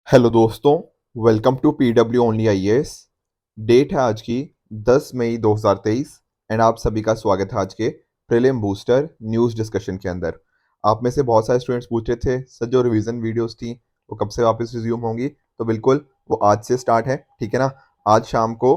Hello दोस्तों, welcome to PW only IAS. Date है आज की 10 मई 2023 एंड आप सभी का स्वागत है आज के प्रीलिम बूस्टर न्यूज़ डिस्कशन के अंदर। आप में से बहुत सारे स्टूडेंट्स पूछ रहे थे सर जो रिवीजन वीडियोस थी वो कब से वापस रिज्यूम होंगी। तो बिल्कुल वो आज से स्टार्ट है, ठीक है ना। आज शाम को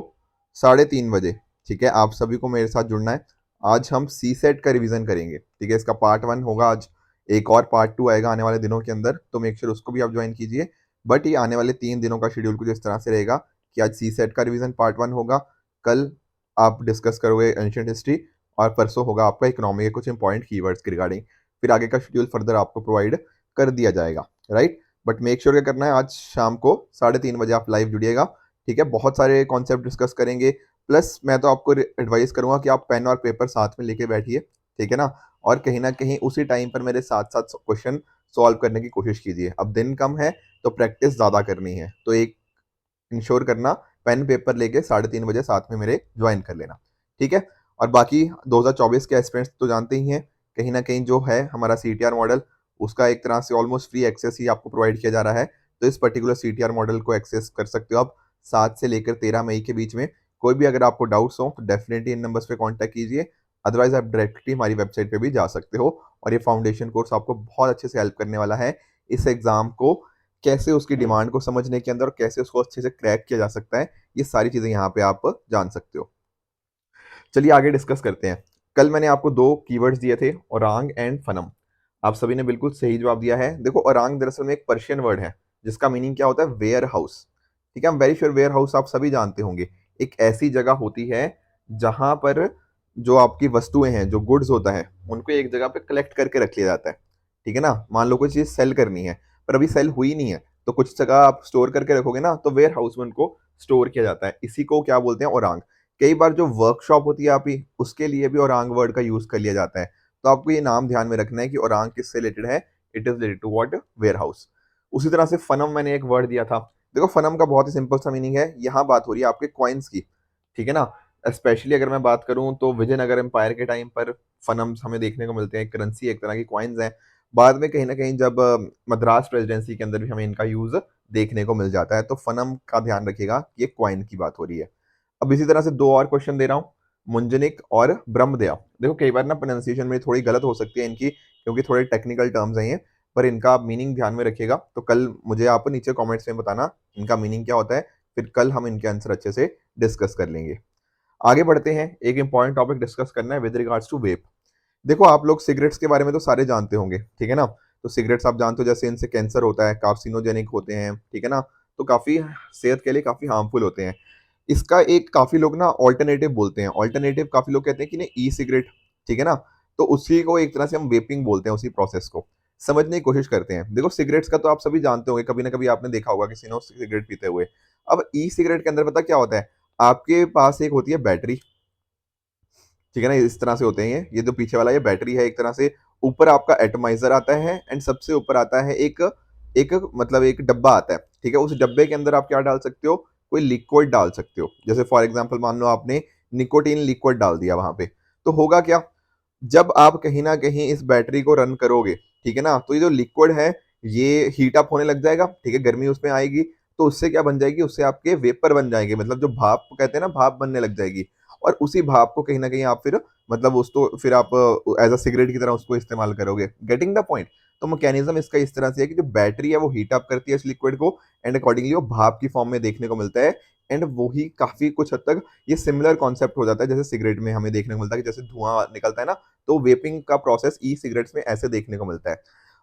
3:30 बजे, ठीक है, आप सभी को मेरे साथ जुड़ना है। आज हम सी सेट का रिवीजन करेंगे, ठीक है। इसका पार्ट 1 होगा आज, एक और पार्ट 2 आएगा आने वाले दिनों के अंदर, तो मेक श्योर उसको भी आप ज्वाइन कीजिए। बट ये आने वाले 3 दिनों का शेड्यूल कुछ इस तरह से रहेगा कि आज सी सेट का रिवीजन पार्ट 1 होगा, कल आप डिस्कस करोगे एंशियंट हिस्ट्री, और परसों होगा आपका इकोनॉमी के कुछ इंपॉर्टेंट कीवर्ड्स के रिगार्डिंग। फिर आगे का शेड्यूल फर्दर आपको प्रोवाइड कर दिया जाएगा, राइट। बट मेक श्योर क्या करना है, आज शाम को 3:30 बजे आप लाइव जुड़िएगा, ठीक है। बहुत सारे कॉन्सेप्ट डिस्कस करेंगे। प्लस मैं तो आपको एडवाइस करूंगा कि आप पेन और पेपर साथ में लेके बैठिए, ठीक है ना। और कहीं ना कहीं उसी टाइम पर मेरे साथ साथ क्वेश्चन सॉल्व करने की कोशिश कीजिए। अब दिन कम है तो प्रैक्टिस ज़्यादा करनी है, तो एक इंश्योर करना, पेन पेपर लेके 3:30 बजे साथ में मेरे ज्वाइन कर लेना, ठीक है। और बाकी 2024 के एस्पिरेंट्स तो जानते ही हैं, कहीं ना कहीं जो है हमारा CTR मॉडल, उसका एक तरह से ऑलमोस्ट फ्री एक्सेस ही आपको प्रोवाइड किया जा रहा है। तो इस पर्टिकुलर CTR मॉडल को एक्सेस कर सकते हो आप 7 से लेकर 13 मई के बीच में। कोई भी अगर आपको डाउट्स हो तो डेफिनेटली इन नंबर्स पे कांटेक्ट कीजिए, अदरवाइज आप डायरेक्टली हमारी वेबसाइट पे भी जा सकते हो। और ये फाउंडेशन कोर्स आपको बहुत अच्छे से हेल्प करने वाला है इस एग्जाम को कैसे उसकी डिमांड को समझने के अंदर और कैसे उसको अच्छे से क्रैक किया जा सकता है, ये सारी चीज़ें यहाँ पे आप जान सकते हो। चलिए आगे डिस्कस करते हैं। कल मैंने आपको 2 कीवर्ड्स दिए थे, ओरांग एंड फनम। आप सभी ने बिल्कुल सही जवाब दिया है। देखो, ओरांग दरअसल में एक पर्शियन वर्ड है जिसका मीनिंग क्या होता है, वेयर हाउस, ठीक है। हम वेरी श्योर वेयर हाउस आप सभी जानते होंगे, एक ऐसी जगह होती है जहां पर जो आपकी वस्तुएं हैं, जो गुड्स होता है, उनको एक जगह पे कलेक्ट करके रख लिया जाता है, ठीक है ना। मान लो कोई चीज सेल करनी है पर अभी सेल हुई नहीं है, तो कुछ जगह आप स्टोर करके रखोगे ना, तो वेयर हाउस में उनको स्टोर किया जाता है। इसी को क्या बोलते हैं, ओरांग। कई बार जो वर्कशॉप होती है आपकी, उसके लिए भी ओरांग वर्ड का यूज कर लिया जाता है। तो आपको ये नाम ध्यान में रखना है कि ओरांग किससे रिलेटेड है, it is related to what, warehouse. उसी तरह से फनम मैंने एक वर्ड दिया था। देखो, फनम का बहुत ही सिंपल सा मीनिंग है, यहाँ बात हो रही है आपके कॉइन्स की, ठीक है ना। स्पेशली अगर मैं बात करूं तो विजयनगर एम्पायर के टाइम पर फनम्स हमें देखने को मिलते हैं, करेंसी एक तरह की कॉइन्स हैं। बाद में कहीं ना कहीं जब मद्रास प्रेसिडेंसी के अंदर भी हमें इनका यूज देखने को मिल जाता है। तो फनम का ध्यान रखिएगा, ये कॉइन की बात हो रही है। अब इसी तरह से 2 और क्वेश्चन दे रहा हूँ, मुंजनिक और ब्रह्मदया। देखो, कई बार ना प्रोनाउंसिएशन में थोड़ी गलत हो सकती है इनकी, क्योंकि थोड़े टेक्निकल टर्म्स हैं ये, पर इनका आप मीनिंग ध्यान में रखिएगा। तो कल मुझे आप नीचे कमेंट्स में बताना इनका मीनिंग क्या होता है, फिर कल हम इनके आंसर अच्छे से डिस्कस कर लेंगे। आगे बढ़ते हैं, एक इंपॉर्टेंट टॉपिक डिस्कस करना है विद रिगार्ड्स टू वेप। देखो, आप लोग सिगरेट्स के बारे में तो सारे जानते होंगे, ठीक है ना। तो सिगरेट्स आप जानते हो, जैसे इनसे कैंसर होता है, कार्सिनोजेनिक होते हैं, ठीक है ना। तो काफी सेहत के लिए काफी हार्मफुल होते हैं। इसका एक काफी लोग ना ऑल्टरनेटिव बोलते हैं, ऑल्टरनेटिव काफी लोग कहते हैं कि नहीं, ई सिगरेट, ठीक है ना। तो उसी को एक तरह से हम वेपिंग बोलते हैं, उसी प्रोसेस को समझने की कोशिश करते हैं। देखो, सिगरेट्स का तो आप सभी जानते होंगे, कभी ना कभी आपने देखा होगा किसी ने सिगरेट पीते हुए। अब ई सिगरेट के अंदर पता क्या होता है, आपके पास एक होती है बैटरी, ठीक है ना। इस तरह से होते हैं ये जो पीछे वाला ये बैटरी है एक तरह से। ऊपर आपका एटमाइजर आता है एंड सबसे ऊपर आता है एक एक मतलब एक डब्बा आता है, ठीक है। उस डब्बे के अंदर आप क्या डाल सकते हो, कोई लिक्विड डाल सकते हो। जैसे फॉर एग्जांपल मान लो आपने निकोटीन लिक्विड डाल दिया वहां पे, तो होगा क्या, जब आप कहीं ना कहीं इस बैटरी को रन करोगे, ठीक है ना, तो ये जो लिक्विड है ये हीट अप होने लग जाएगा, ठीक है, गर्मी उसमें आएगी। तो उससे क्या बन जाएगी, उससे आपके वेपर बन जाएंगे, मतलब जो भाप कहते हैं ना, भाप बनने लग जाएगी। और उसी भाप को कहीं ना कहीं आप फिर मतलब उसको फिर आप एज अ सिगरेट की तरह उसको इस्तेमाल करोगे। Getting the point. तो मैकेनिज्म इसका इस तरह से है कि जो बैटरी है वो हीट अप करती है इस लिक्विड को, एंड अकॉर्डिंगली वो भाप की फॉर्म में देखने को मिलता है। एंड वही काफी कुछ हद तक ये सिमिलर कॉन्सेप्ट हो जाता है, जैसे सिगरेट में हमें देखने को मिलता है कि जैसे धुआं निकलता है ना, तो वेपिंग का प्रोसेस ई सिगरेट्स में ऐसे देखने को मिलता है।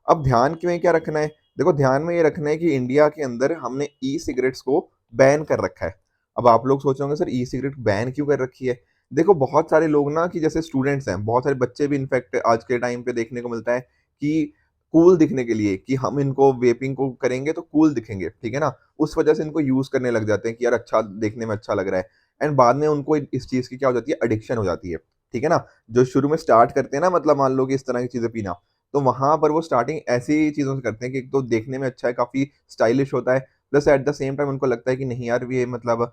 अब ध्यान में क्या रखना है, देखो ध्यान में ये रखना है कि इंडिया के अंदर हमने ई सिगरेट्स को बैन कर रखा है। अब आप लोग सोच रहे होंगे सर ई सिगरेट बैन क्यों कर रखी है। देखो, बहुत सारे लोग ना, कि जैसे स्टूडेंट्स हैं, बहुत सारे बच्चे भी इनफैक्ट आज के टाइम पे देखने को मिलता है कि कूल दिखने के लिए कि हम इनको वेपिंग को करेंगे तो कूल दिखेंगे, ठीक है ना, उस वजह से इनको यूज करने लग जाते हैं कि यार अच्छा देखने में अच्छा लग रहा है। एंड बाद में उनको इस चीज की क्या हो जाती है, एडिक्शन हो जाती है, ठीक है ना। जो शुरू में स्टार्ट करते हैं ना, मतलब मान लो कि इस तरह की चीजें पीना, तो वहां पर वो स्टार्टिंग ऐसी चीजों से करते हैं कि एक तो देखने में अच्छा है, काफी स्टाइलिश होता है, plus at the same time उनको लगता है कि नहीं यार ये मतलब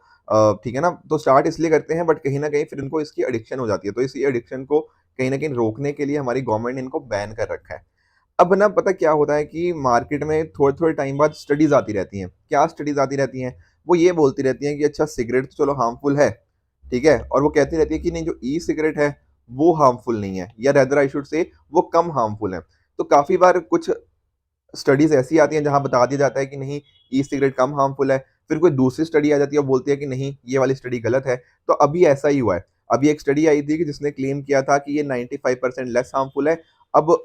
ठीक है ना। तो स्टार्ट इसलिए करते हैं, बट कहीं ना कहीं फिर इनको इसकी एडिक्शन हो जाती है। तो इसी एडिक्शन को कहीं ना कहीं रोकने के लिए हमारी गवर्नमेंट ने इनको बैन कर रखा है। अब ना पता क्या होता है कि मार्केट में थोड़े थोड़े टाइम बाद स्टडीज आती रहती हैं। क्या स्टडीज आती रहती हैं? वो ये बोलती रहती हैं कि अच्छा सिगरेट तो चलो हार्मफुल है, ठीक है, और वो कहती रहती है कि नहीं जो ई सिगरेट है वो हार्मफुल नहीं है, या रेदर आई शुड से वो कम हार्मफुल है। तो काफी बार कुछ स्टडीज ऐसी आती हैं जहां बता दिया जाता है कि नहीं ई सिगरेट कम हार्मफुल है, फिर कोई दूसरी स्टडी आ जाती है और बोलती है कि नहीं ये वाली स्टडी गलत है। तो अभी ऐसा ही हुआ है। अभी एक स्टडी आई थी कि जिसने क्लेम किया था कि ये 95% लेस हार्मफुल है। अब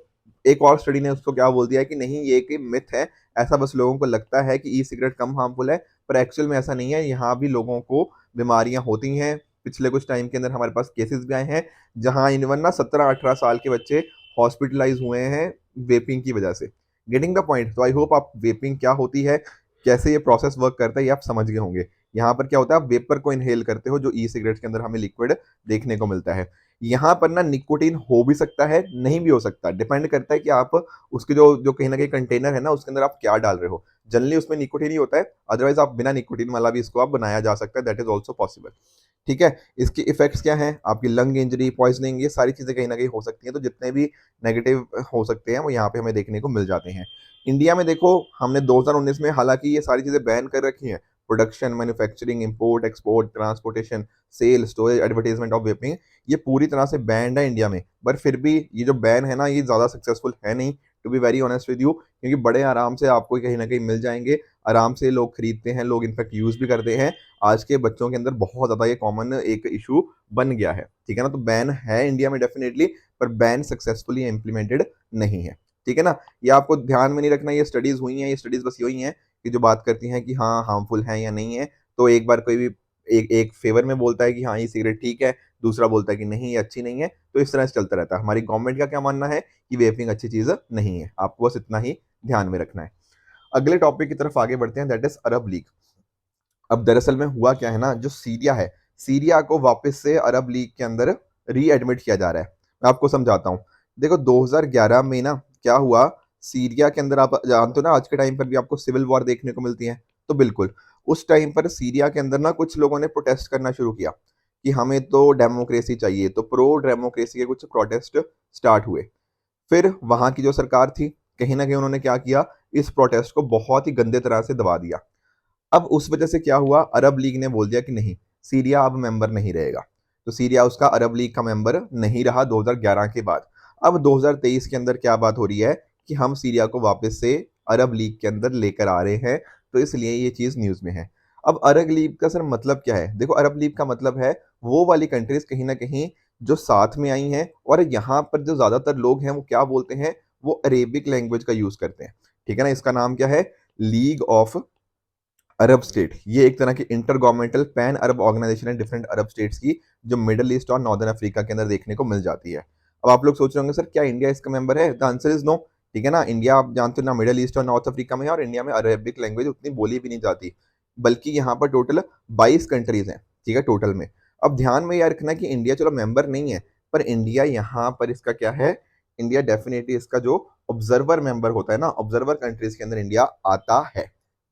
एक और स्टडी ने उसको क्या बोल दिया है कि नहीं ये एक मिथ है, ऐसा बस लोगों को लगता है कि ई सिगरेट कम हार्मफुल है, पर एक्चुअल में ऐसा नहीं है। यहाँ भी लोगों को बीमारियां होती हैं। पिछले कुछ टाइम के अंदर हमारे पास केसेस भी आए हैं जहां इवन ना 17-18 साल के बच्चे हॉस्पिटलाइज हुए हैं वेपिंग की वजह से। Getting the point. तो आई होप आप वेपिंग क्या होती है, कैसे ये प्रोसेस वर्क करता है, ये आप समझ गए होंगे। यहाँ पर क्या होता है, आप वेपर को इनहेल करते हो जो ई सिगरेट के अंदर हमें लिक्विड देखने को मिलता है। यहाँ पर ना निकोटीन हो भी सकता है, नहीं भी हो सकता, डिपेंड करता है कि आप उसके जो जो कहीं ना कहीं कंटेनर है ना उसके अंदर आप क्या डाल रहे हो। जनरली उसमें निकोटीन ही होता है, अदरवाइज आप बिना निकोटीन वाला भी इसको आप बनाया जा सकता है, दैट इज ऑल्सो पॉसिबल। ठीक है। इसके इफेक्ट्स क्या हैं, आपकी लंग इंजरी, पॉइजनिंग, ये सारी चीजें कहीं ना कहीं हो सकती हैं। तो जितने भी नेगेटिव हो सकते हैं वो यहाँ पे हमें देखने को मिल जाते हैं। इंडिया में देखो हमने 2019 में हालांकि ये सारी चीजें बैन कर रखी हैं, production, manufacturing, import, export, transportation, sale, storage, advertisement of vaping, ये पूरी तरह से बैंड है इंडिया में। पर फिर भी ये जो बैन है ना ये ज्यादा सक्सेसफुल है नहीं, to be very honest with you, क्योंकि बड़े आराम से आपको कहीं ना कहीं मिल जाएंगे, आराम से लोग खरीदते हैं, लोग इनफैक्ट यूज भी करते हैं। आज के बच्चों के अंदर बहुत ज्यादा ये कॉमन एक इशू बन गया है। ठीक है ना, तो बैन है इंडिया में डेफिनेटली, पर बैन सक्सेसफुली इम्प्लीमेंटेड नहीं है। ठीक है ना, ये आपको ध्यान में नहीं रखना। ये स्टडीज हुई हैं, ये स्टडीज बस यही हैं कि जो बात करती हैं कि हाँ हार्मफुल है या नहीं है। तो एक बार कोई भी एक एक फेवर में बोलता है कि हाँ ये सिगरेट ठीक है, दूसरा बोलता है कि नहीं ये अच्छी नहीं है। तो इस तरह से चलता रहता है। हमारी गवर्नमेंट का क्या मानना है कि वेपिंग अच्छी चीज नहीं है, आपको बस इतना ही ध्यान में रखना है। अगले टॉपिक की तरफ आगे बढ़ते हैं, दैट इज अरब लीग। अब दरअसल में हुआ क्या है ना, जो सीरिया है, सीरिया को वापस से अरब लीग के अंदर रीएडमिट किया जा रहा है। मैं आपको समझाता हूँ। देखो 2011 में ना क्या हुआ, सीरिया के अंदर आप जानते हो ना आज के टाइम पर भी आपको सिविल वॉर देखने को मिलती है। तो बिल्कुल उस टाइम पर सीरिया के अंदर ना कुछ लोगों ने प्रोटेस्ट करना शुरू किया कि हमें तो डेमोक्रेसी चाहिए। तो प्रो डेमोक्रेसी के कुछ प्रोटेस्ट स्टार्ट हुए। फिर वहां की जो सरकार थी, कहीं ना कहीं उन्होंने क्या किया, इस प्रोटेस्ट को बहुत ही गंदे तरह से दबा दिया। अब उस वजह से क्या हुआ, अरब लीग ने बोल दिया कि नहीं सीरिया अब मेंबर नहीं रहेगा। तो सीरिया उसका अरब लीग का मेंबर नहीं रहा 2011 के बाद। अब 2023 के अंदर क्या बात हो रही है कि हम सीरिया को वापस से अरब लीग के अंदर लेकर आ रहे हैं। तो इसलिए ये चीज न्यूज में है। अब अरब लीग का सर मतलब क्या है, देखो अरब लीग का मतलब है वो वाली कंट्रीज कहीं ना कहीं जो साथ में आई हैं, और यहाँ पर जो ज्यादातर लोग हैं वो क्या बोलते हैं, वो अरेबिक लैंग्वेज का यूज करते हैं। ठीक है ना, इसका नाम क्या है, लीग ऑफ अरब स्टेट। ये एक तरह की इंटर गवर्नमेंटल पैन अरब ऑर्गेनाइजेशन है डिफरेंट अरब स्टेट्स की, जो मिडल ईस्ट और नॉर्दर्न अफ्रीका के अंदर देखने को मिल जाती है। अब आप लोग सोच रहे होंगे सर क्या इंडिया इसका मेंबर है, द आंसर इज नो। ठीक है ना, इंडिया आप जानते हो ना मिडल ईस्ट और नॉर्थ अफ्रीका में है, और इंडिया में अरेबिक लैंग्वेज उतनी बोली भी नहीं जाती। बल्कि यहाँ पर टोटल 22 कंट्रीज हैं, ठीक है टोटल में। अब ध्यान में यह रखना कि इंडिया चलो मेंबर नहीं है, पर इंडिया यहाँ पर इसका क्या है, इंडिया डेफिनेटली इसका जो ऑब्जर्वर मेंबर होता है ना, ऑब्जर्वर कंट्रीज के अंदर इंडिया आता है।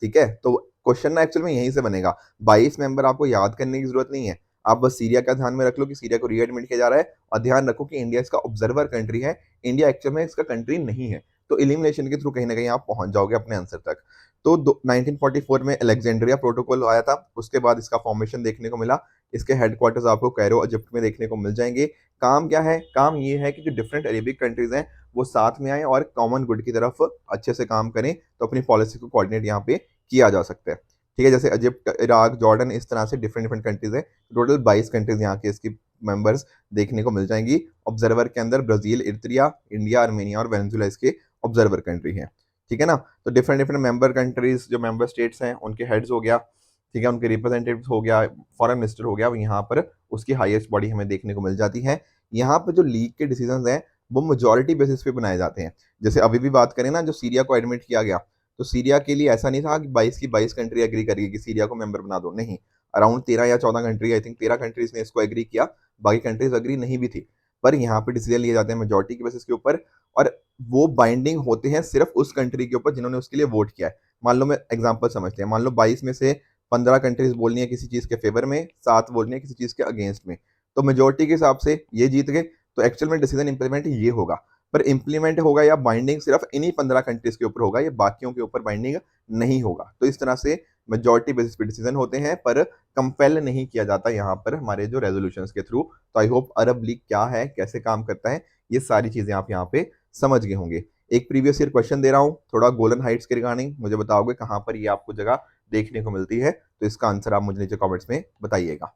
ठीक है, तो क्वेश्चन ना एक्चुअल में यहीं से बनेगा। 22 मेंबर आपको याद करने की जरूरत नहीं है, आप बस सीरिया का ध्यान में रख लो कि सीरिया को रीएडमिट किया जा रहा है, और ध्यान रखो कि इंडिया इसका ऑब्जर्वर कंट्री है, इंडिया एक्चुअल में इसका कंट्री नहीं है। तो इलिमिनेशन के थ्रू कहीं ना कहीं आप पहुंच जाओगे अपने आंसर तक। तो 1944 में अलेक्जेंड्रिया प्रोटोकॉल आया था, उसके बाद इसका फॉर्मेशन देखने को मिला। इसके हेडक्वार्टर्स आपको कैरो इजिप्ट में देखने को मिल जाएंगे। काम क्या है, काम ये है कि जो डिफरेंट अरेबिक कंट्रीज हैं वो साथ में आए और कॉमन गुड की तरफ अच्छे से काम करें, तो अपनी पॉलिसी को कोऑर्डिनेट यहाँ पे किया जा सकता है। ठीक है, जैसे इजिप्ट, इराक, जॉर्डन, इस तरह से डिफरेंट डिफरेंट कंट्रीज हैं। टोटल 22 कंट्रीज यहाँ के इसकी मेंबर्स देखने को मिल जाएंगी। ऑब्जर्वर के अंदर ब्राजील, इरित्रिया, इंडिया, आर्मेनिया और वेनेजुला इसके ऑब्जर्वर कंट्री हैं। ठीक है ना, तो डिफरेंट डिफरेंट मेंबर कंट्रीज जो मेंबर स्टेट्स हैं उनके हेड्स हो गया, ठीक है, उनके रिप्रेजेंटेटिव्स हो गया, फॉरेन मिनिस्टर हो गया, यहाँ पर उसकी हाईएस्ट बॉडी हमें देखने को मिल जाती है। यहाँ पर जो लीग के डिसीजन हैं वो मेजोरिटी बेसिस पे बनाए जाते हैं। जैसे अभी भी बात करें ना, जो सीरिया को एडमिट किया गया, तो सीरिया के लिए ऐसा नहीं था कि 22 की 22 कंट्री एग्री करेगी कि सीरिया को मेंबर बना दो, नहीं। अराउंड 13 या 14 कंट्री, आई थिंक 13 कंट्रीज ने इसको एग्री किया, बाकी कंट्रीज एग्री नहीं भी थी। पर यहाँ पे डिसीजन लिए जाते हैं मेजोरिटी के बेसिस के ऊपर, और वो बाइंडिंग होते हैं सिर्फ उस कंट्री के ऊपर जिन्होंने उसके लिए वोट किया है। मान लो मैं एग्जांपल समझते हैं, मान लो 22 में से 15 कंट्रीज बोलनी है किसी चीज के फेवर में, 7 बोलनी है किसी चीज के अगेंस्ट में, तो मेजोरिटी के हिसाब से ये जीत गए। तो एक्चुअल में डिसीजन इंप्लीमेंट ये होगा। पर इम्प्लीमेंट होगा या बाइंडिंग सिर्फ इन्हीं 15 कंट्रीज के ऊपर होगा, ये बाकियों के ऊपर बाइंडिंग नहीं होगा। तो इस तरह से मेजॉरिटी बेसिस पे डिसीजन होते हैं, पर कंपेल नहीं किया जाता यहाँ पर हमारे जो रेजोल्यूशंस के थ्रू। तो आई होप अरब लीग क्या है, कैसे काम करता है, ये सारी चीजें आप यहाँ पे समझ गए होंगे। एक प्रीवियस ईयर क्वेश्चन दे रहा हूँ थोड़ा गोलन हाइट्स के रिगार्डिंग, मुझे बताओगे कहाँ पर ये आपको जगह देखने को मिलती है, तो इसका आंसर आप मुझे नीचे कमेंट्स में बताइएगा।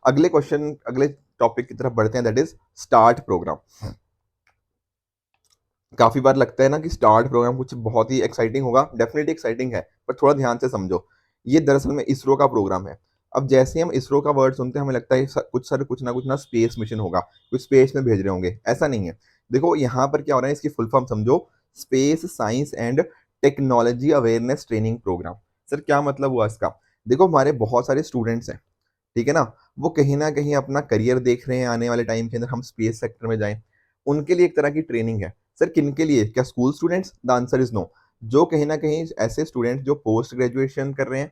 अगले क्वेश्चन, अगले टॉपिक की तरफ बढ़ते हैं, दैट इज स्टार्ट प्रोग्राम। काफी बार लगता है ना कि स्टार्ट प्रोग्राम कुछ बहुत ही एक्साइटिंग होगा, डेफिनेटली एक्साइटिंग है, पर थोड़ा ध्यान से समझो, ये दरअसल में इसरो का प्रोग्राम है। अब जैसे ही हम इसरो का वर्ड सुनते हैं हमें लगता है कुछ ना स्पेस मिशन होगा, कुछ स्पेस में भेज रहे होंगे, ऐसा नहीं है। देखो यहाँ पर क्या हो रहा है, इसकी फुल फॉर्म समझो, space science and technology awareness training program. Sir क्या मतलब हुआ इसका? देखो हमारे बहुत सारे स्टूडेंट्स हैं, ठीक है ना, वो कहीं ना कहीं अपना करियर देख रहे हैं, आने वाले टाइम के अंदर हम स्पेस सेक्टर में जाएं, उनके लिए एक तरह की ट्रेनिंग है। सर किन के लिए? क्या school students? The answer is no. जो कहीं ना कहीं ऐसे स्टूडेंट्स जो पोस्ट ग्रेजुएशन कर रहे हैं,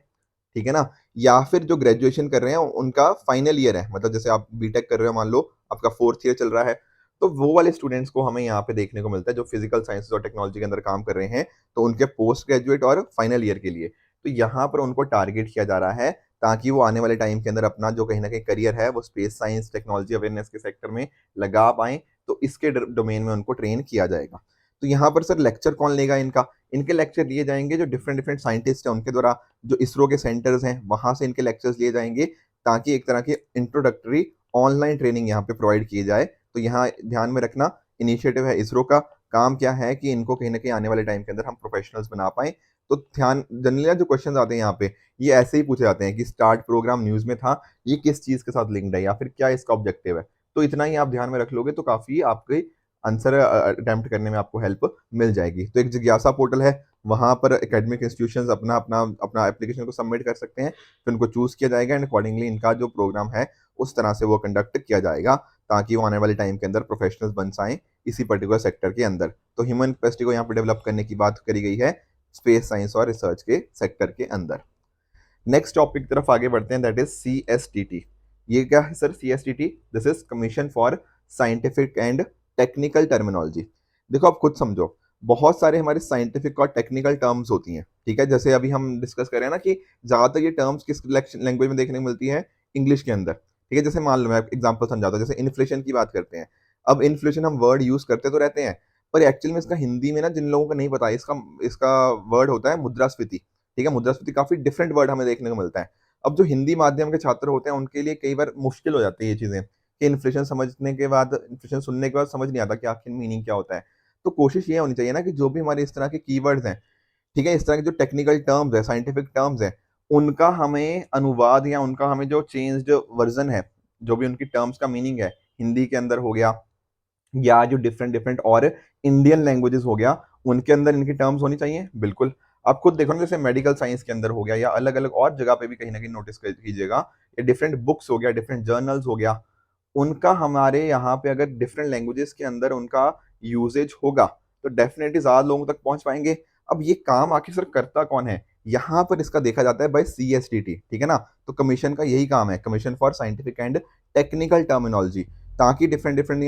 ठीक है ना, या फिर जो ग्रेजुएशन कर रहे हैं उनका फाइनल ईयर है, मतलब जैसे आप बीटेक कर रहे हो, मान लो आपका फोर्थ ईयर चल रहा है, तो वो वाले स्टूडेंट्स को हमें यहाँ पे देखने को मिलता है जो फिजिकल साइंसेज और टेक्नोलॉजी के अंदर काम कर रहे हैं, तो उनके पोस्ट ग्रेजुएट और फाइनल ईयर के लिए। तो यहाँ पर उनको टारगेट किया जा रहा है ताकि वो आने वाले टाइम के अंदर अपना जो कहीं ना कहीं करियर है वो स्पेस साइंस टेक्नोलॉजी अवेयरनेस के सेक्टर में लगा पाए, तो इसके डोमेन में उनको ट्रेन किया जाएगा। तो यहाँ पर सर लेक्चर कौन लेगा इनका? इनके लेक्चर लिए जाएंगे जो डिफरेंट डिफरेंट साइंटिस्ट हैं उनके द्वारा, जो इसरो के सेंटर्स हैं वहां से इनके लेक्चर्स लिए जाएंगे, ताकि एक तरह की इंट्रोडक्टरी ऑनलाइन ट्रेनिंग यहाँ पे प्रोवाइड की जाए। तो यहाँ ध्यान में रखना, इनिशिएटिव है इसरो का, काम क्या है कि इनको कहीं ना कहीं आने वाले टाइम के अंदर हम प्रोफेशनल्स बना पाए। तो ध्यान, जनरली जो क्वेश्चन आते हैं यहाँ पे, ये ऐसे ही पूछे जाते हैं कि स्टार्ट प्रोग्राम न्यूज में था, ये किस चीज के साथ लिंक्ड है या फिर क्या इसका ऑब्जेक्टिव है। तो इतना ही आप ध्यान में रख लोगे तो काफी आपके आंसर अटेम्प्ट करने में आपको हेल्प मिल जाएगी। तो एक जिज्ञासा पोर्टल है, वहां पर एकेडमिक इंस्टीट्यूशंस अपना अपना अपना एप्लीकेशन को सबमिट कर सकते हैं, फिर उनको चूज किया जाएगा एंड अकॉर्डिंगली इनका जो प्रोग्राम है उस तरह से वो कंडक्ट किया जाएगा, ताकि वो आने वाले टाइम के अंदर प्रोफेशनल्स बन जाए इसी पर्टिकुलर सेक्टर के अंदर। तो ह्यूमन कैपेसिटी को यहाँ पर डेवलप करने की बात करी गई है स्पेस साइंस और रिसर्च के सेक्टर के अंदर। नेक्स्ट टॉपिक की तरफ आगे बढ़ते हैं, दैट इज CSTT। ये क्या है sir? CSTT, this is commission for scientific and technical terminology. देखो आप खुद समझो, बहुत सारे हमारे साइंटिफिक और टेक्निकल टर्म्स होती हैं, ठीक है, जैसे अभी हम डिस्कस कर रहे हैं ना कि ज्यादातर ये टर्म्स किस लैंग्वेज में देखने को मिलती है? इंग्लिश के अंदर, ठीक है। जैसे मान लो मैं एग्जांपल समझाता हूँ, जैसे इन्फ्लेशन की बात करते हैं। अब इन्फ्लेशन हम वर्ड यूज करते तो रहते हैं, पर एक्चुअल में इसका हिंदी में ना जिन लोगों को नहीं पता, इसका इसका वर्ड होता है मुद्रास्फीति, ठीक है। मुद्रास्फीति काफी डिफरेंट वर्ड हमें देखने को मिलता है। अब जो हिंदी माध्यम के छात्र होते हैं उनके लिए कई बार मुश्किल हो जाती है ये चीजें, कि इन्फ्लेशन समझने के बाद, इन्फ्लेशन सुनने के बाद समझ नहीं आता कि आखिर मीनिंग क्या होता है। तो कोशिश ये होनी चाहिए ना कि जो भी हमारे इस तरह के कीवर्ड्स हैं, ठीक है, इस तरह के जो टेक्निकल टर्म्स है, साइंटिफिक टर्म्स है, उनका हमें अनुवाद या उनका हमें जो चेंज्ड वर्जन है, जो भी उनकी टर्म्स का मीनिंग है, हिंदी के अंदर हो गया या जो डिफरेंट डिफरेंट और इंडियन लैंग्वेजेस हो गया, उनके अंदर इनकी टर्म्स होनी चाहिए। बिल्कुल, आप खुद देखो ना, जैसे मेडिकल साइंस के अंदर हो गया या अलग अलग और जगह पे भी कहीं ना कहीं नोटिस कीजिएगा, ये डिफरेंट बुक्स हो गया, डिफरेंट जर्नल्स हो गया, उनका हमारे यहाँ पे अगर डिफरेंट लैंग्वेजेस के अंदर उनका यूजेज होगा तो डेफिनेटली ज्यादा लोगों तक पहुंच पाएंगे। अब ये काम आखिर सर करता कौन है? यहाँ पर इसका देखा जाता है बाय CSTT, ठीक है ना। तो कमीशन का यही काम है, commission for scientific and technical terminology, ताकि डिफरेंट डिफरेंट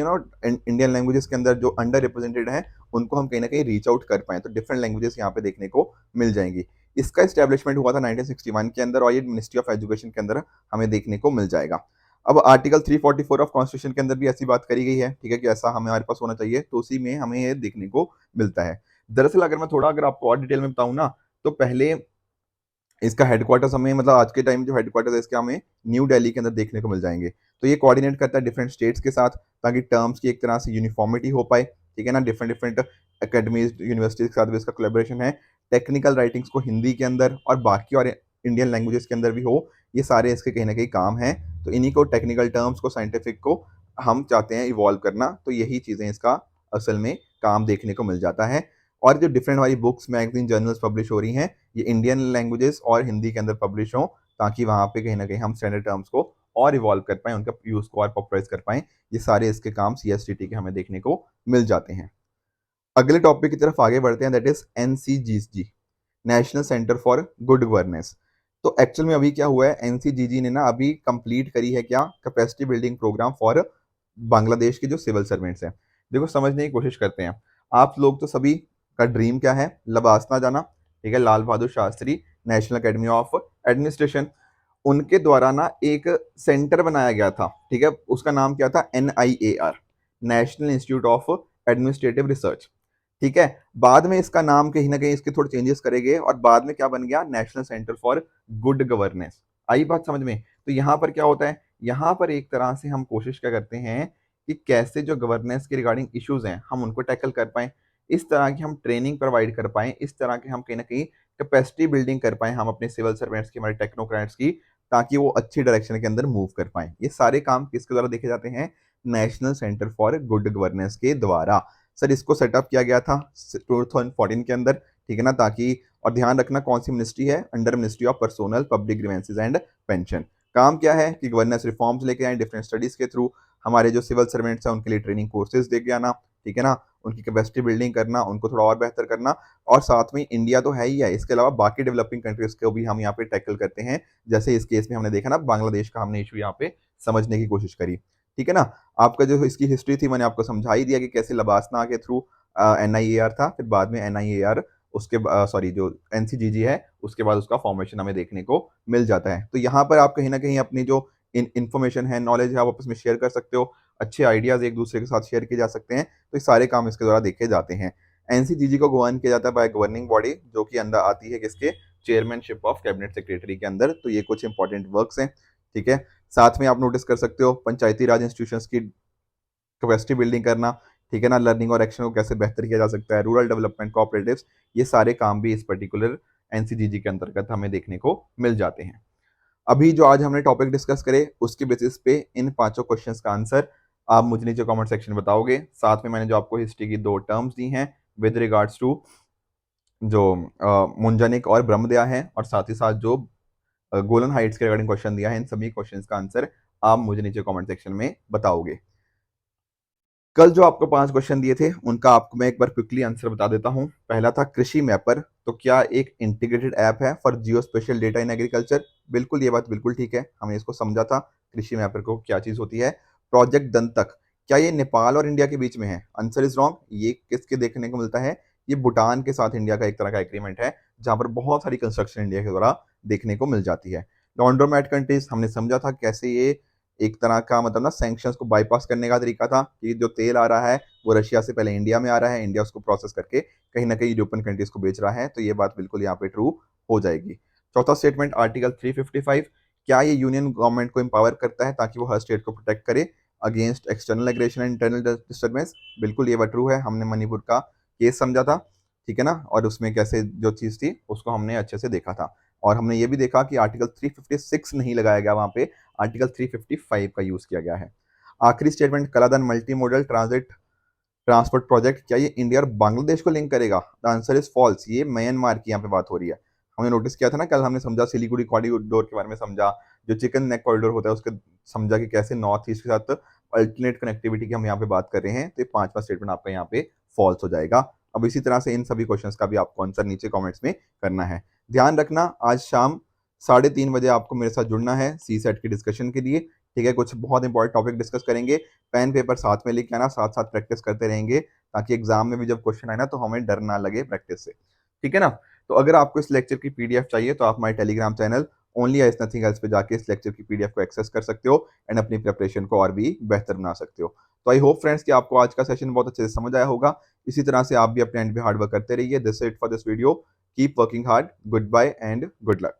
इंडियन लैंग्वेजेस के अंदर जो अंडर रिप्रेजेंटेड है उनको हम कहीं ना कहीं रीच आउट कर पाए, तो डिफरेंट लैंग्वेजेस यहाँ पे देखने को मिल जाएंगी। इसका एस्टेब्लिशमेंट हुआ था 1961 के अंदर, और ये मिनिस्ट्री ऑफ एजुकेशन के अंदर हमें देखने को मिल जाएगा। अब आर्टिकल 344 ऑफ कॉन्स्टिट्यूशन के अंदर भी ऐसी बात करी गई है, ठीक है, कि ऐसा हमारे पास होना चाहिए, तो उसी में हमें ये देखने को मिलता है। दरअसल अगर मैं थोड़ा, अगर आपको और डिटेल में बताऊं ना, तो पहले इसका हेडक्वार्टर्स हमें, मतलब आज के टाइम जो हेडक्वार्टर्स है इसके, हमें न्यू दिल्ली के अंदर देखने को मिल जाएंगे। तो ये कोऑर्डिनेट करता है डिफरेंट स्टेट्स के साथ, ताकि टर्म्स की एक तरह से यूनिफॉर्मिटी हो पाए, ठीक है ना। डिफरेंट डिफरेंट एकेडमीज, यूनिवर्सिटीज के साथ भी इसका कोलेबोरेशन है। टेक्निकल राइटिंग्स को हिंदी के अंदर और बाकी और इंडियन लैंग्वेजेस के अंदर भी हो, ये सारे इसके कहीं ना कहीं काम हैं। तो इन्हीं को, टेक्निकल टर्म्स को, साइंटिफिक को हम चाहते हैं इवॉल्व करना, तो यही चीज़ें इसका असल में काम देखने को मिल जाता है। और जो डिफरेंट हमारी बुक्स, मैगजीन, जर्नल्स पब्लिश हो रही हैं, ये इंडियन लैंग्वेजेस और हिंदी के अंदर पब्लिश हों, ताकि वहाँ पे कहीं ना कहीं हम स्टैंडर्ड टर्म्स को और इवॉल्व कर पाएँ, उनका यूज़ को और पॉपुलराइज कर पाएँ। ये सारे इसके काम CSTT के हमें देखने को मिल जाते हैं। अगले टॉपिक की तरफ आगे बढ़ते हैं, that is NCGG, national centre for good governance. तो एक्चुअल में अभी क्या हुआ है, NCGG ने ना अभी कंप्लीट करी है क्या, capacity building program for Bangladesh के जो सिविल सर्वेंट्स हैं। देखो समझने की कोशिश करते हैं। आप लोग तो सभी का ड्रीम क्या है, लबासना जाना, ठीक है, Lal Bahadur Shastri national academy of administration, उनके द्वारा ना एक सेंटर बनाया गया था, ठीक है, उसका नाम क्या था, NIAR, national institute of administrative research, ठीक है। बाद में इसका नाम कहीं ना कहीं इसके थोड़े चेंजेस करे गए और बाद में क्या बन गया, national centre for good governance. आई बात समझ में? तो यहाँ पर क्या होता है, यहाँ पर एक तरह से हम कोशिश क्या करते हैं कि कैसे जो गवर्नेंस के रिगार्डिंग इश्यूज हैं हम उनको टैकल कर पाएं, इस तरह की हम ट्रेनिंग प्रोवाइड कर पाएं, इस तरह के हम कहीं ना कहीं कैपेसिटी बिल्डिंग कर पाएं हम अपने सिविल सर्वेंट्स की, हमारे टेक्नोक्रेट्स की, ताकि वो अच्छी डायरेक्शन के अंदर मूव कर पाएं। ये सारे काम किसके द्वारा देखे जाते हैं, national centre for good governance के द्वारा। सर इसको सेटअप किया गया था 2014 के अंदर, ठीक है ना, ताकि, और ध्यान रखना कौन सी मिनिस्ट्री है, under ministry of personnel public grievances and pension. काम क्या है कि गवर्नेंस रिफॉर्म्स लेके आए डिफरेंट स्टडीज के थ्रू, हमारे जो सिविल सर्वेंट्स हैं उनके लिए ट्रेनिंग कोर्सेज दे के आना, ठीक है ना, उनकी कैपेसिटी बिल्डिंग करना, उनको थोड़ा और बेहतर करना, और साथ में इंडिया तो है ही है, इसके अलावा बाकी डेवलपिंग कंट्रीज को भी हम यहाँ पे टैकल करते हैं। जैसे इस केस में हमने देखा ना, बांग्लादेश का हमने इशू यहाँ पे समझने की कोशिश करी, ठीक है ना। आपका जो इसकी हिस्ट्री थी मैंने आपको समझा ही दिया कि कैसे लबासना के थ्रू NIAR था, फिर बाद में NIAR उसके सॉरी जो NCGG है उसके बाद उसका फॉर्मेशन हमें देखने को मिल जाता है। तो यहाँ पर आप कहीं ना कहीं अपनी जो इन्फॉर्मेशन है, नॉलेज है, आप आपस में शेयर कर सकते हो, अच्छे आइडियाज एक दूसरे के साथ शेयर किए जा सकते हैं, तो ये सारे काम इसके द्वारा देखे जाते हैं। NCGG को गवर्न किया जाता है बाय गवर्निंग बॉडी, जो कि अंदर आती है किसके, चेयरमैनशिप ऑफ कैबिनेट सेक्रेटरी के अंदर। तो ये कुछ इंपॉर्टेंट वर्क्स हैं, ठीक है। साथ में आप नोटिस कर सकते हो पंचायती राज इंस्टीट्यूशंस की कैपेसिटी बिल्डिंग करना, ठीक है ना, लर्निंग और एक्शन को कैसे बेहतर किया जा सकता है, रूरल डेवलपमेंट कोऑपरेटिव्स, ये सारे काम भी इस पर्टिकुलर NCGG के अंतर्गत हमें देखने को मिल जाते हैं। अभी जो आज हमने टॉपिक डिस्कस करे उसके बेसिस पे इन पांचों क्वेश्चंस का आंसर आप मुझे नीचे कमेंट सेक्शन में बताओगे। साथ में मैंने जो आपको हिस्ट्री की दो टर्म्स दी हैं विद रिगार्ड्स टू जो मुंजनिक और ब्रह्मदया है, और साथ ही साथ जो गोलन हाइट्स के रिगार्डिंग क्वेश्चन दिया है, इन सभी क्वेश्चंस का आंसर आप मुझे नीचे कमेंट सेक्शन में बताओगे। कल जो आपको 5 क्वेश्चन दिए थे उनका आपको मैं एक बार क्विकली आंसर बता देता हूं। पहला था कृषि मैपर, तो क्या एक इंटीग्रेटेड ऐप है for Jio special data in agriculture? बिल्कुल, ये बात बिल्कुल ठीक है, हमने इसको समझा था कृषि मैपर को क्या चीज होती है। प्रोजेक्ट दंतक, क्या ये नेपाल और इंडिया के बीच में है? आंसर इज रॉन्ग, ये किसके देखने को मिलता है, ये भूटान के साथ इंडिया का एक तरह का एग्रीमेंट है, जहां पर बहुत सारी कंस्ट्रक्शन इंडिया के द्वारा देखने को मिल जाती है। लॉन्ड्रोमैट कंट्रीज हमने समझा था कैसे ये एक तरह का मतलब ना सैंक्शंस को बाईपास करने का तरीका था, कि जो तेल आ रहा है वो रशिया से पहले इंडिया में आ रहा है, इंडिया उसको प्रोसेस करके कहीं ना कहीं यूरोपियन कंट्रीज को बेच रहा है, तो ये बात बिल्कुल यहाँ पे ट्रू हो जाएगी। चौथा स्टेटमेंट आर्टिकल 355, क्या ये यूनियन गवर्नमेंट को एम्पावर करता है ताकि वो हर स्टेट को प्रोटेक्ट करे against external aggression and internal disturbance? बिल्कुल ये बात ट्रू है, हमने मणिपुर का केस समझा था, ठीक है ना, और उसमें कैसे जो चीज थी उसको हमने अच्छे से देखा था, और हमने ये भी देखा कि आर्टिकल 356 नहीं लगाया गया वहां पे, आर्टिकल 355 का यूज किया गया है। आखिरी statement Kaladan multi modal transit transport project, क्या ये इंडिया और बांग्लादेश को लिंक करेगा? द आंसर इज फॉल्स, ये म्यांमार की यहाँ पे बात हो रही है। हमने नोटिस किया था ना कल, हमने समझा सिलीगुड़ी कॉरिडोर के बारे में समझा, जो चिकन नेक कॉरिडोर होता है उसके समझा कि कैसे नॉर्थ ईस्ट के साथ अल्टरनेट कनेक्टिविटी की हम यहाँ पे बात कर रहे हैं, तो ये पांचवा स्टेटमेंट आपका यहाँ पे फॉल्स हो जाएगा। अब इसी तरह से इन सभी क्वेश्चंस का भी आपको आंसर नीचे कमेंट्स में करना है। ध्यान रखना आज शाम 3:30 बजे आपको मेरे साथ जुड़ना है सी सेट की डिस्कशन के लिए, ठीक है, कुछ बहुत इंपॉर्टेंट टॉपिक डिस्कस करेंगे, पेन पेपर साथ में लेके आना, साथ साथ प्रैक्टिस करते रहेंगे, ताकि एग्जाम में भी जब क्वेश्चन आए ना तो हमें डर ना लगे प्रैक्टिस से, ठीक है ना। तो अगर आपको इस लेक्चर की PDF चाहिए तो आप हमारे Telegram channel only ice nothing else पे जाके इस लेक्चर की PDF को एक्सेस कर सकते हो एंड अपनी प्रिपरेशन को और भी बेहतर बना सकते हो। तो आई होप फ्रेंड्स कि आपको आज का सेशन बहुत अच्छे से समझ आया होगा। इसी तरह से आप भी अपने एंड पे हार्ड वर्क करते रहिए। This it for this video, keep working hard, goodbye and good luck.